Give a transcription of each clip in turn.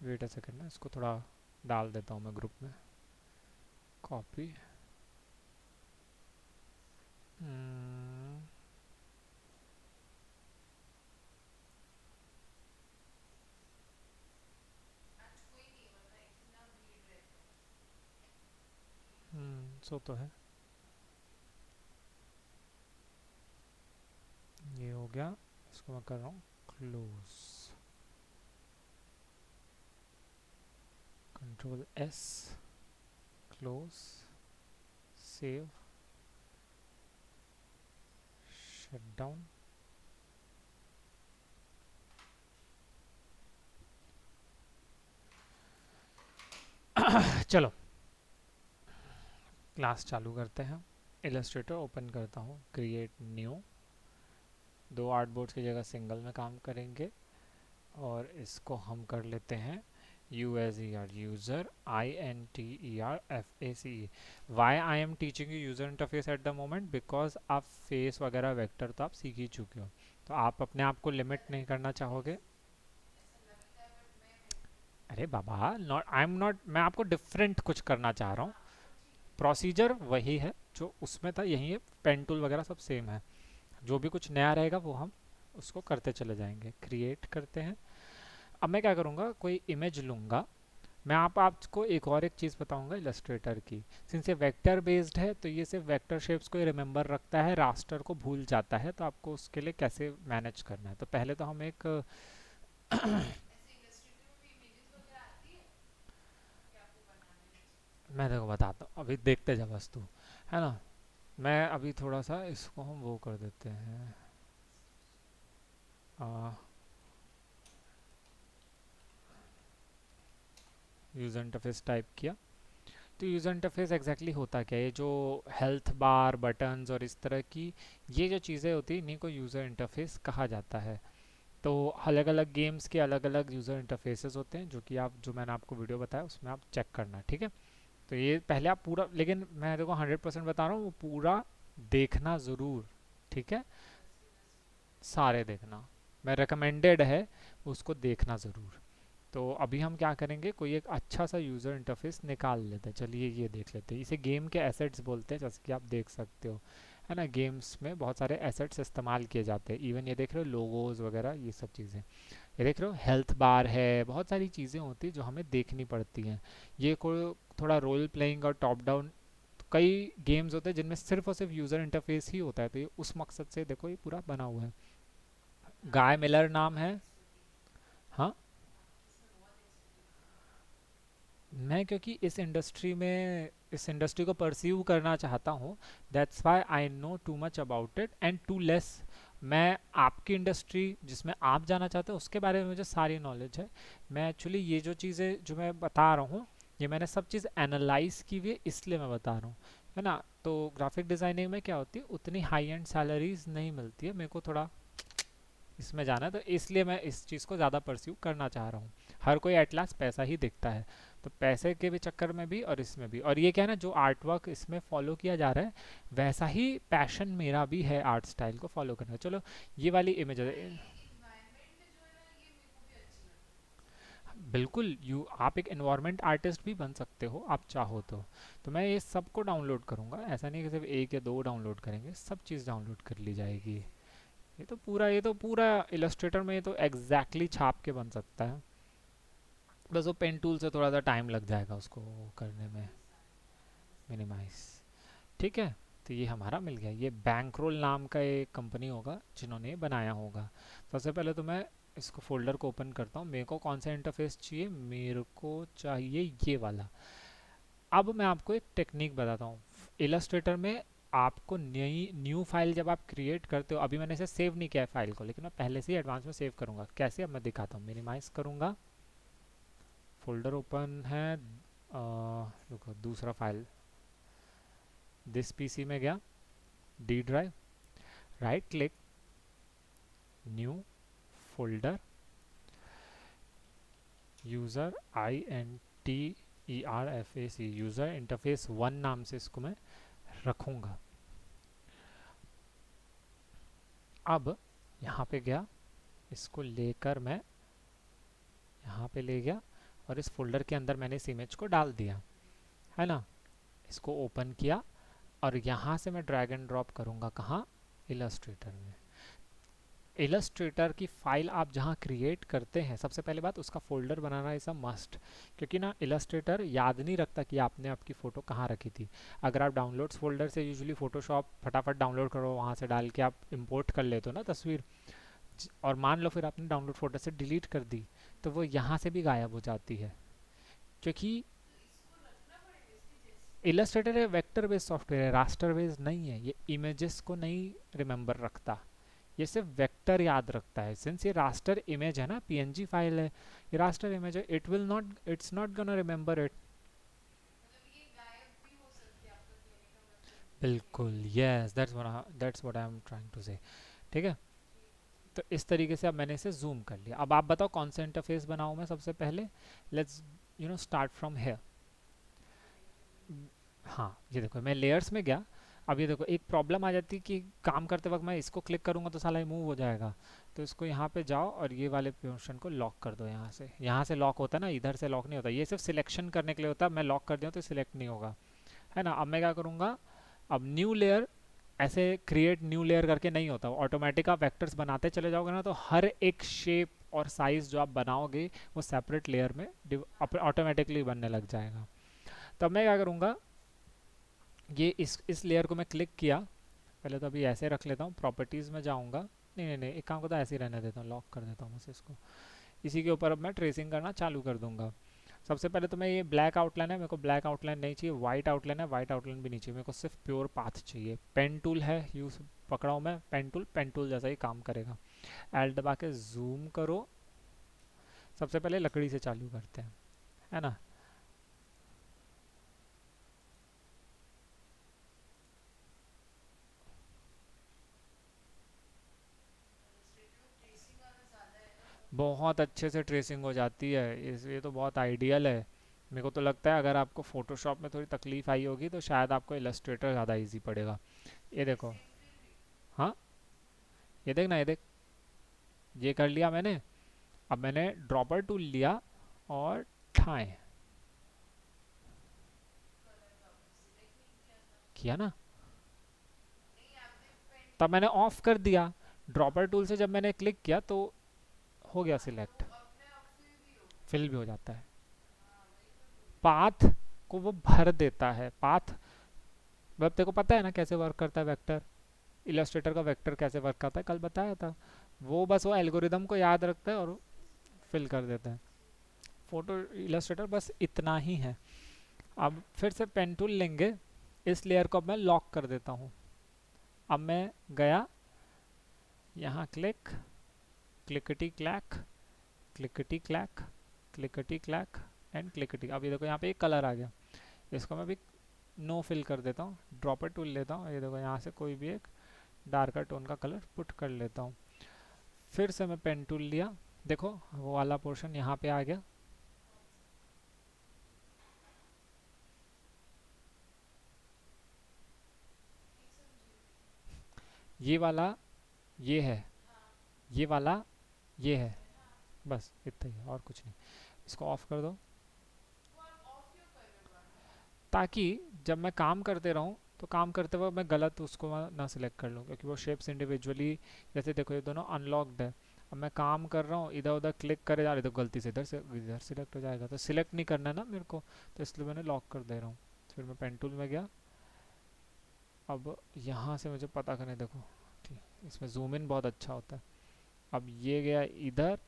Wait a second ना, इसको थोड़ा डाल देता हूँ मैं ग्रुप में। कॉपी। सो तो है, ये हो गया। इसको मैं कर रहा हूँ close, control S, close, save, shut down. चलो क्लास चालू करते हैं। इलस्ट्रेटर ओपन करता हूँ, क्रिएट न्यू। दो आर्ट बोर्ड्स की जगह सिंगल में काम करेंगे, और इसको हम कर लेते हैं U S E R, user, I N T E R F A C E. Why I am teaching you user interface at the moment, because आप फेस वगैरह वेक्टर तो आप सीख ही चुके हो, तो आप अपने आप को लिमिट नहीं करना चाहोगे। अरे बाबा, नॉट आई एम नॉट, मैं आपको डिफरेंट कुछ करना चाह रहा हूँ। प्रोसीजर वही है जो उसमें था, यही है, पेन टूल वगैरह सब सेम है। जो भी कुछ नया रहेगा वो हम उसको करते चले जाएंगे। क्रिएट करते हैं। अब मैं क्या करूँगा, कोई इमेज लूँगा। मैं आपको एक चीज़ बताऊंगा इलस्ट्रेटर की। सिंस ये वेक्टर बेस्ड है तो ये सिर्फ वेक्टर शेप्स को ही रिमेंबर रखता है, रास्टर को भूल जाता है, तो आपको उसके लिए कैसे मैनेज करना है, तो पहले तो हम एक मैं देखो बताता हूँ, अभी देखते जा वस्तु, है ना। मैं अभी थोड़ा सा इसको हम वो कर देते हैं, यूज़र इंटरफेस टाइप किया। तो यूज़र इंटरफेस एग्जैक्टली होता क्या है, ये जो हेल्थ बार, बटन्स और इस तरह की ये जो चीज़ें होती हैं, इन्हीं को यूज़र इंटरफेस कहा जाता है। तो अलग अलग गेम्स के अलग अलग यूज़र इंटरफेसेस होते हैं, जो कि आप, जो मैंने आपको वीडियो बताया उसमें आप चेक करना, ठीक है। तो ये पहले आप पूरा, लेकिन मैं देखो 100% बता रहा हूँ, वो पूरा देखना ज़रूर, ठीक है। सारे देखना, मैं रिकमेंडेड है, उसको देखना ज़रूर। तो अभी हम क्या करेंगे, कोई एक अच्छा सा यूज़र इंटरफेस निकाल लेते हैं। चलिए ये देख लेते हैं, इसे गेम के एसेट्स बोलते हैं, जैसे कि आप देख सकते हो, है ना। गेम्स में बहुत सारे एसेट्स इस्तेमाल किए जाते हैं, इवन ये देख रहे हो लोगोज वगैरह, ये सब चीज़ें। ये देख रहे हो हेल्थ बार है, बहुत सारी चीज़ें होती हैं जो हमें देखनी पड़ती हैं। ये कोई थोड़ा रोल प्लेइंग और टॉप डाउन, कई गेम्स होते हैं जिनमें सिर्फ और सिर्फ यूज़र इंटरफेस ही होता है, तो ये उस मकसद से देखो ये पूरा बना हुआ है। गाय मिलर नाम है। हाँ, मैं क्योंकि इस इंडस्ट्री को परस्यू करना चाहता हूँ, that's why I know too much about it and too less. मैं आपकी इंडस्ट्री जिसमें आप जाना चाहते हो उसके बारे में मुझे सारी नॉलेज है। मैं एक्चुअली ये जो चीज़ें जो मैं बता रहा हूँ, ये मैंने सब चीज़ एनालाइज की हुई है, इसलिए मैं बता रहा हूँ, है ना। तो ग्राफिक डिज़ाइनिंग में क्या होती है, उतनी हाई एंड सैलरीज नहीं मिलती है, मेरे को थोड़ा इसमें जाना है, तो इसलिए मैं इस चीज़ को ज़्यादा परस्यू करना चाह रहा हूँ। हर कोई एट लास्ट पैसा ही देखता है, तो पैसे के भी चक्कर में भी और इसमें भी, और ये क्या है ना, जो आर्ट वर्क इसमें फॉलो किया जा रहा है, वैसा ही पैशन मेरा भी है आर्ट स्टाइल को फॉलो करना। चलो ये वाली इमेज है। बिल्कुल, यू आप एक एनवायरनमेंट आर्टिस्ट भी बन सकते हो आप चाहो तो मैं ये सबको डाउनलोड करूँगा, ऐसा नहीं कि सिर्फ एक या दो डाउनलोड करेंगे, सब चीज़ डाउनलोड कर ली जाएगी। ये तो पूरा इलस्ट्रेटर में ये तो एग्जैक्टली छाप के बन सकता है। बस वो पेन टूल से थोड़ा सा टाइम लग जाएगा उसको करने में, मिनिमाइज, ठीक है। तो ये हमारा मिल गया, ये बैंकरोल नाम का एक कंपनी होगा जिन्होंने ये बनाया होगा। सबसे पहले तो मैं इसको फोल्डर को ओपन करता हूँ, मेरे को कौन सा इंटरफेस चाहिए, मेरे को चाहिए ये वाला। अब मैं आपको एक टेक्निक बताता हूँ इलस्ट्रेटर में। आपको नई न्यू फाइल जब आप क्रिएट करते हो, अभी मैंने इसे सेव नहीं किया है फाइल को, लेकिन मैं पहले से ही एडवांस में सेव करूँगा, कैसे अब मैं दिखाता हूँ। मिनिमाइज़ करूँगा, फोल्डर ओपन है, रुको दूसरा फाइल, दिस पीसी में गया, D drive, right click, new folder, user, I N T E R F A C, user interface one नाम से इसको मैं रखूँगा। अब यहाँ पे गया, इसको लेकर मैं यहाँ पे ले गया, और इस फोल्डर के अंदर मैंने इस इमेज को डाल दिया, है ना। इसको ओपन किया और यहाँ से मैं ड्रैग एंड ड्रॉप करूँगा कहाँ, इलस्ट्रेटर में। इलस्ट्रेटर की फाइल आप जहाँ क्रिएट करते हैं, सबसे पहले बात उसका folder banana is a must, क्योंकि ना इलस्ट्रेटर याद नहीं रखता कि आपने आपकी फ़ोटो कहाँ रखी थी। अगर आप डाउनलोड्स फोल्डर से यूजुअली फ़ोटोशॉप फटाफट डाउनलोड करो, वहाँ से डाल के आप इंपोर्ट कर लेते हो ना तस्वीर, और मान लो फिर आपने डाउनलोड फोल्डर से डिलीट कर दी, तो वो यहाँ से भी गायब हो जाती है, क्योंकि इलस्ट्रेटर है वेक्टर बेस्ड सॉफ्टवेयर है, रास्टर बेस्ड नहीं है। ये इमेजेस को नहीं रिमेंबर रखता, ये सिर्फ वेक्टर याद रखता है। सिंस ये रास्टर इमेज है ना, पीएनजी फाइल है, ये रास्टर इमेज है, it will not, it's not gonna remember it. बिल्कुल, yes, that's what I am trying to say. ठीक है, तो इस तरीके से अब मैंने इसे जूम कर लिया। अब आप बताओ कौन सा इंटरफेस बनाऊँ मैं सबसे पहले। Let's start from here. हाँ, ये देखो मैं लेयर्स में गया। अब ये देखो एक प्रॉब्लम आ जाती है कि काम करते वक्त मैं इसको क्लिक करूँगा तो साला मूव हो जाएगा। तो इसको यहाँ पे जाओ और ये वाले पोर्शन को लॉक कर दो। यहाँ से लॉक होता है ना, इधर से लॉक नहीं होता, ये सिर्फ सिलेक्शन करने के लिए होता है। मैं लॉक कर दिया तो सिलेक्ट नहीं होगा, है ना। अब मैं क्या करूँगा, अब न्यू लेयर, ऐसे क्रिएट न्यू लेयर करके नहीं होता, ऑटोमेटिक आप वेक्टर्स बनाते चले जाओगे ना, तो हर एक शेप और साइज जो आप बनाओगे वो सेपरेट लेयर में ऑटोमेटिकली बनने लग जाएगा। तब मैं क्या करूँगा, ये इस लेयर को मैं क्लिक किया, पहले तो अभी ऐसे रख लेता हूँ, प्रॉपर्टीज़ में जाऊँगा। नहीं नहीं नहीं, एक काम को तो ऐसे ही रहने देता हूँ, लॉक कर देता हूँ बस इसको। इसी के ऊपर अब मैं ट्रेसिंग करना चालू कर दूंगा। सबसे पहले तो मैं, ये ब्लैक आउटलाइन है, मेरे को ब्लैक आउटलाइन नहीं चाहिए, वाइट आउटलाइन है, वाइट आउटलाइन भी नहीं चाहिए, मेरे को सिर्फ प्योर पाथ चाहिए। पेन टूल है, यूज पकड़ाऊँ मैं पेन टूल जैसा ही काम करेगा। एल दबा के जूम करो। सबसे पहले लकड़ी से चालू करते हैं, है ना। बहुत अच्छे से ट्रेसिंग हो जाती है, ये तो बहुत आइडियल है। मेरे को तो लगता है अगर आपको फोटोशॉप में थोड़ी तकलीफ आई होगी तो शायद आपको इलस्ट्रेटर ज़्यादा इजी पड़ेगा। ये देखो, हाँ, ये देख ना, ये देख, ये कर लिया मैंने। अब मैंने ड्रॉपर टूल लिया और ठाए किया ना, तब मैंने ऑफ कर दिया। ड्रॉपर टूल से जब मैंने क्लिक किया तो हो गया सिलेक्ट, फिल भी हो जाता है। पाथ को वो भर देता है, पाथ। अब तेरे को पता है ना कैसे वर्क करता है वेक्टर, इलस्ट्रेटर का वेक्टर कैसे वर्क करता है, कल बताया था। वो बस वो एल्गोरिदम को याद रखता है और फिल कर देता है। फोटो इलस्ट्रेटर बस इतना ही है। अब फिर से पेन टूल लेंगे, इस लेयर को अब मैं लॉक कर देता हूँ। अब मैं गया यहाँ, click, clickety clack, clickety clack, clickety clack and clickety. अब ये देखो यहाँ पे एक कलर आ गया, इसको मैं भी नो फिल कर देता हूँ। ड्रॉपर टूल लेता हूँ, ये देखो यहाँ से कोई भी एक डार्कर टोन का कलर पुट कर लेता हूँ। फिर से मैं पेन टूल लिया, देखो वो वाला पोर्शन यहाँ पे आ गया। ये वाला ये है, ये वाला ये है, बस इतना ही, और कुछ नहीं। इसको ऑफ कर दो, ताकि जब मैं काम करते रहूँ तो काम करते वक्त मैं गलत उसको ना सिलेक्ट कर लूँ, क्योंकि वो शेप्स इंडिविजुअली, जैसे देखो ये दोनों अनलॉक्ड है। अब मैं काम कर रहा हूँ, इधर उधर क्लिक करे जा रहे तो गलती से इधर सिलेक्ट हो जाएगा, तो सिलेक्ट नहीं करना है ना मेरे को, तो इसलिए मैंने लॉक कर दे रहा हूँ। फिर मैं पेन टूल में गया। अब यहाँ से मुझे पता करने, देखो ठीक, इसमें जूम इन बहुत अच्छा होता है। अब ये गया इधर,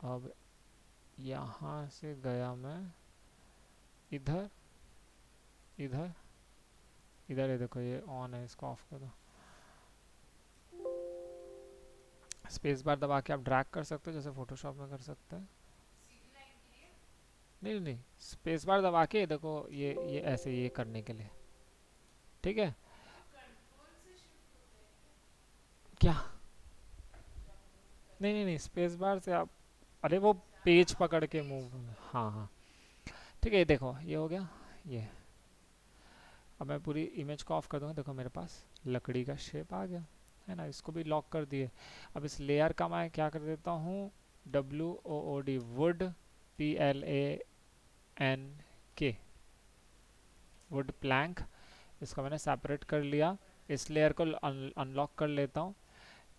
अब यहाँ से गया मैं इधर, इधर, इधर, ये देखो ये ऑन है, इसको ऑफ कर दो। स्पेस बार दबा के आप ड्रैग कर सकते हो, जैसे फोटोशॉप में कर सकते हैं। नहीं नहीं, स्पेस बार दबा के देखो, ये ऐसे ये करने के लिए, ठीक है। क्या, नहीं नहीं नहीं, स्पेस बार से आप, अरे वो पेज पकड़ के मूव, हाँ हाँ, ठीक है। ये देखो ये हो गया ये। अब मैं पूरी इमेज को ऑफ कर दूंगा, देखो मेरे पास लकड़ी का शेप आ गया, है ना। इसको भी लॉक कर दिए। अब इस लेयर का मैं क्या कर देता हूँ, WOOD, wood, PLANK, wood plank. इसको मैंने सेपरेट कर लिया। इस लेयर को अनलॉक कर लेता हूँ,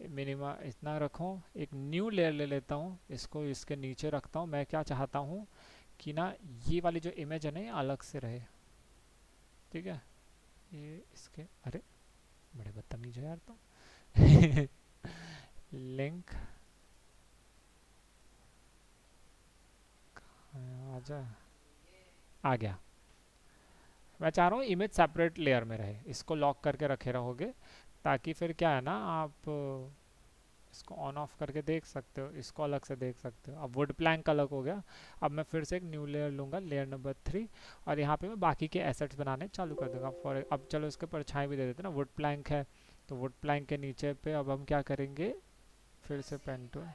मिनिमा इतना रखूँ। एक न्यू लेयर ले लेता हूँ, इसको इसके नीचे रखता हूँ। मैं क्या चाहता हूँ कि ना ये वाली जो इमेज है ना ये अलग से रहे, ठीक है। ये इसके, अरे बड़े बदतमीज है यार तुम। लिंक आजा, आ गया। मैं चाह रहा हूँ इमेज सेपरेट लेयर में रहे, इसको लॉक करके रखे रहोगे, ताकि फिर क्या है ना आप इसको ऑन ऑफ करके देख सकते हो, इसको अलग से देख सकते हो। अब वुड प्लैंक अलग हो गया। अब मैं फिर से एक न्यू लेयर लूँगा, लेयर नंबर 3, और यहाँ पे मैं बाकी के एसेट्स बनाने चालू कर दूँगा। फॉर अब चलो इसके परछाई भी दे देते हैं ना, वुड प्लैंक है तो वुड प्लैंक के नीचे पे अब हम क्या करेंगे, फिर से पेन टूल।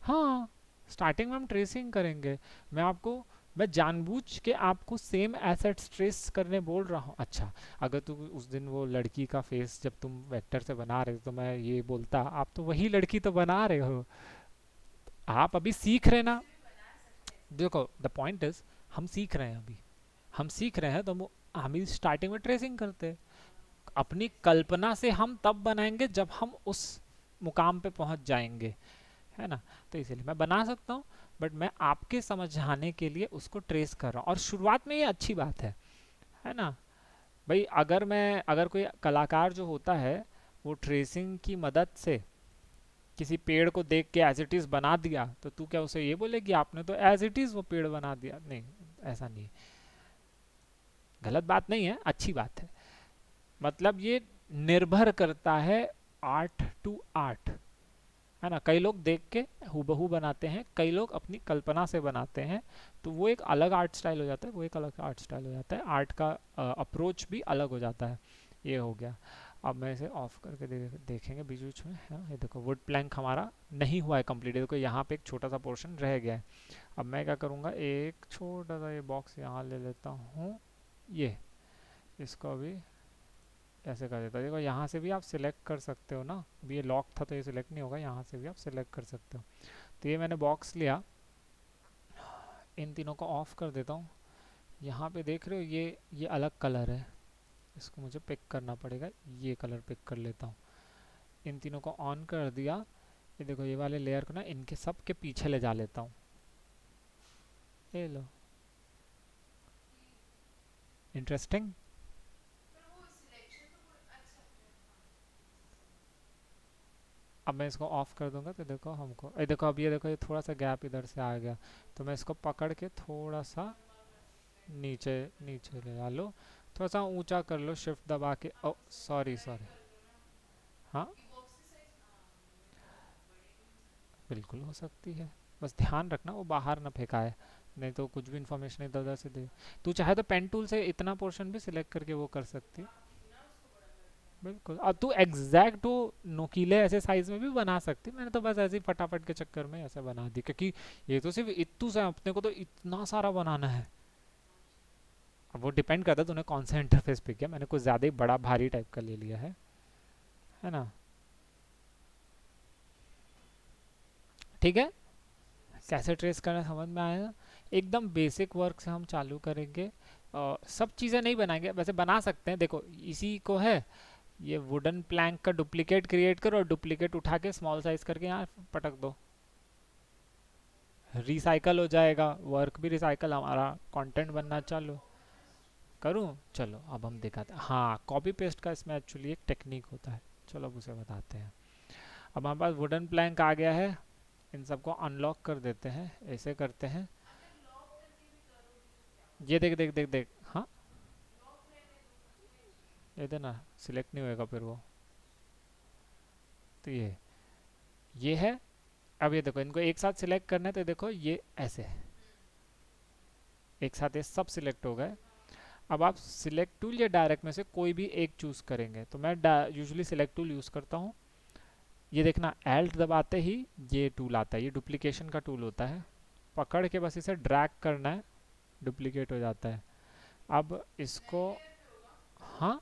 हाँ, स्टार्टिंग में हम ट्रेसिंग करेंगे। मैं आपको, मैं जानबूझ के आपको सेम एसेट्स ट्रेस करने बोल रहा हूँ। अच्छा, अगर तू उस दिन वो लड़की का फेस जब तुम वेक्टर से बना रहे थे तो मैं ये बोलता आप तो वही लड़की तो बना रहे हो। आप अभी सीख रहे ना। देखो द पॉइंट इज, हम सीख रहे हैं अभी, हम सीख रहे हैं तो हम ही स्टार्टिंग में ट्रेसिंग करते हैं। अपनी कल्पना से हम तब बनाएंगे जब हम उस मुकाम पे पहुंच जाएंगे, है ना। तो इसीलिए मैं बना सकता हूँ, बट मैं आपके समझाने के लिए उसको ट्रेस कर रहा हूँ, और शुरुआत में ये अच्छी बात है ना भाई। अगर कोई कलाकार जो होता है वो ट्रेसिंग की मदद से किसी पेड़ को देख के एज इट इज़ बना दिया, तो तू क्या उसे ये बोलेगी आपने तो एज इट इज़ वो पेड़ बना दिया? नहीं, ऐसा नहीं। गलत बात नहीं है, अच्छी बात है। मतलब ये निर्भर करता है आर्ट टू आर्ट, है ना। कई लोग देख के हूबहू बनाते हैं, कई लोग अपनी कल्पना से बनाते हैं, तो वो एक अलग आर्ट स्टाइल हो जाता है, वो एक अलग आर्ट स्टाइल हो जाता है, आर्ट का अप्रोच भी अलग हो जाता है। ये हो गया। अब मैं इसे ऑफ करके देखेंगे बीच बीच में, है ना। ये देखो वुड प्लैंक हमारा नहीं हुआ है कंप्लीट, देखो यहाँ पे एक छोटा सा पोर्शन रह गया है। अब मैं क्या करूँगा, एक छोटा सा ये बॉक्स यहाँ ले लेता हूँ, ये इसको अभी ऐसे कर देता हूँ। देखो यहाँ से भी आप सिलेक्ट कर सकते हो ना, अभी ये लॉक था तो ये सिलेक्ट नहीं होगा, यहाँ से भी आप सिलेक्ट कर सकते हो। तो ये मैंने बॉक्स लिया, इन तीनों को ऑफ कर देता हूँ। यहाँ पे देख रहे हो ये अलग कलर है, इसको मुझे पिक करना पड़ेगा, ये कलर पिक कर लेता हूँ। इन तीनों को ऑन कर दिया। ये देखो ये वाले लेयर को ना इनके सब के पीछे ले जा लेता हूँ, ये लो। इंटरेस्टिंग। अब मैं इसको ऑफ कर दूंगा तो देखो हमको, ये देखो अब ये देखो ये थोड़ा सा गैप इधर से आ गया, तो मैं इसको पकड़ के थोड़ा सा नीचे नीचे ले आ लो, थोड़ा सा ऊंचा कर लो शिफ्ट दबा के। ओ सॉरी सॉरी। हाँ बिल्कुल हो सकती है, बस ध्यान रखना वो बाहर ना फेंकाए, नहीं तो कुछ भी इन्फॉर्मेशन इधर उधर से दे। तू चाहे तो पेन टूल से इतना पोर्शन भी सिलेक्ट करके वो कर सकती है। बिल्कुल, अब तू एग्जैक्ट वो नोकीले ऐसे साइज में भी बना सकती, मैंने तो बस ऐसे ही फटाफट के चक्कर में ऐसे बना दी, क्योंकि ये तो सिर्फ इतू से अपने को तो इतना सारा बनाना है। अब वो डिपेंड करता है तूने कौन सा इंटरफेस पे किया, मैंने कुछ ज़्यादा ही बड़ा भारी टाइप का ले लिया है ना। ठीक है, कैसे ट्रेस करना समझ में आया। एकदम बेसिक वर्क से हम चालू करेंगे। सब चीज़ें नहीं बनाएंगे, वैसे बना सकते हैं। देखो इसी को है, ये वुडन प्लैंक का डुप्लीकेट क्रिएट करो और डुप्लीकेट उठा के स्मॉल साइज करके यहाँ पटक दो, रिसाइकल हो जाएगा, वर्क भी रिसाइकल, हमारा कंटेंट बनना चालू। करूँ, चलो अब हम दिखाते हैं। हाँ, कॉपी पेस्ट का इसमें एक्चुअली एक टेक्निक होता है, चलो अब उसे बताते हैं। अब हमारे पास वुडन प्लैंक आ गया है, इन सबको अनलॉक कर देते हैं, ऐसे करते हैं। ये देख देख देख देख, हाँ ये देना, सिलेक्ट नहीं होएगा फिर वो, तो ये है। अब ये देखो इनको एक साथ सिलेक्ट करना है, तो देखो ये ऐसे एक साथ ये सब सिलेक्ट हो गए। अब आप सिलेक्ट टूल या डायरेक्ट में से कोई भी एक चूज करेंगे, तो मैं यूजुअली सिलेक्ट टूल यूज करता हूँ। ये देखना एल्ट दबाते ही ये टूल आता है, ये डुप्लीकेशन का टूल होता है, पकड़ के बस इसे ड्रैग करना है, डुप्लीकेट हो जाता है। अब इसको, हाँ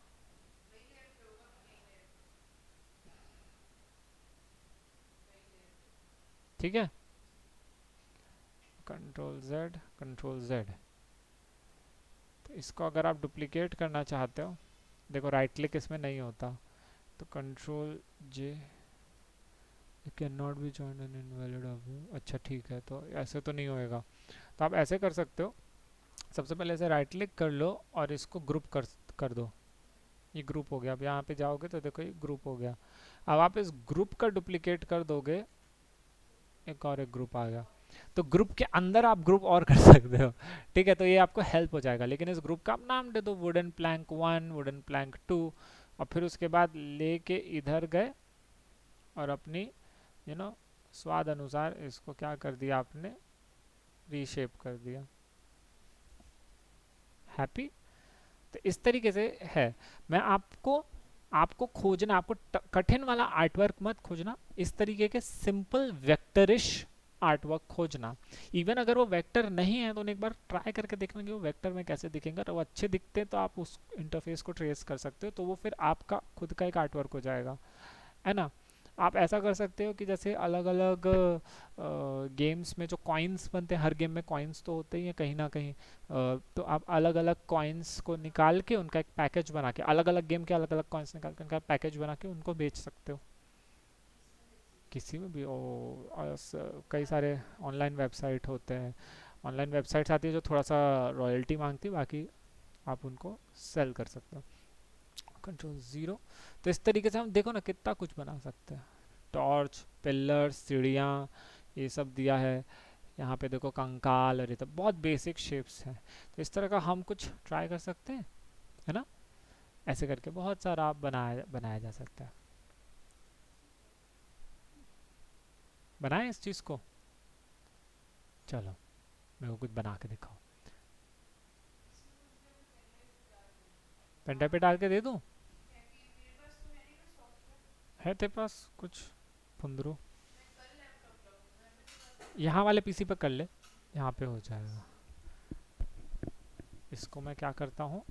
ठीक है, कंट्रोल जेड कंट्रोल जेड। तो इसको अगर आप डुप्लीकेट करना चाहते हो, देखो राइट क्लिक इसमें नहीं होता, तो control J, can not be join N invalid. अच्छा ठीक है, तो ऐसे तो नहीं होएगा। तो आप ऐसे कर सकते हो, सबसे पहले ऐसे राइट क्लिक कर लो और इसको ग्रुप कर दो। ये ग्रुप हो गया। अब यहाँ पे जाओगे तो देखो ये ग्रुप हो गया। अब आप इस ग्रुप का डुप्लीकेट कर दोगे, एक और एक ग्रुप आ गया। तो ग्रुप के अंदर आप ग्रुप और कर सकते हो, ठीक है। तो ये आपको हेल्प हो जाएगा। लेकिन इस ग्रुप का आप नाम दे दो वुडन प्लैंक 1, वुडन प्लैंक 2, और फिर उसके बाद लेके इधर गए और अपनी स्वाद अनुसार इसको क्या कर दिया आपने, रीशेप कर दिया। हैप्पी। तो इस तरीके से है। मैं आपको आपको खोजना, आपको कठिन वाला आर्टवर्क मत खोजना, इस तरीके के सिंपल वेक्टरिश आर्टवर्क खोजना। इवन अगर वो वेक्टर नहीं है तो एक बार ट्राई करके देखना कि वो वेक्टर में कैसे दिखेंगे। और वो अच्छे दिखते हैं तो आप उस इंटरफेस को ट्रेस कर सकते हो, तो वो फिर आपका खुद का एक आर्टवर्क हो जाएगा, है ना। आप ऐसा कर सकते हो कि जैसे अलग अलग गेम्स में जो कॉइन्स बनते हैं, हर गेम में कॉइन्स तो होते ही हैं कहीं ना कहीं। तो आप अलग अलग कॉइन्स को निकाल के उनका एक पैकेज बना के, अलग अलग गेम के अलग अलग कॉइन्स निकाल के उनका पैकेज बना के उनको बेच सकते हो किसी में भी। कई सारे ऑनलाइन वेबसाइट होते हैं, ऑनलाइन वेबसाइट्स आती है जो थोड़ा सा रॉयल्टी मांगती है, बाकी आप उनको सेल कर सकते हो। Control zero. तो इस तरीके से हम देखो ना कितना कुछ बना सकते हैं। टॉर्च, पिलर्स, सीढ़ियाँ, ये सब दिया है। यहाँ पे देखो कंकाल, और ये तो बहुत बेसिक शेप्स हैं। तो इस तरह का हम कुछ ट्राई कर सकते हैं, है ना। ऐसे करके बहुत सारा आप बनाया बनाया जा सकता है। बनाएं इस चीज़ को। चलो मेरे को कुछ बना के दिखाओ। पेन ड्राइव पे डाल के दे दूँ? है तेरे पास कुछ फुंदरू? यहाँ वाले पीसी पे कर ले, यहाँ पे हो जाएगा। इसको मैं क्या करता हूँ,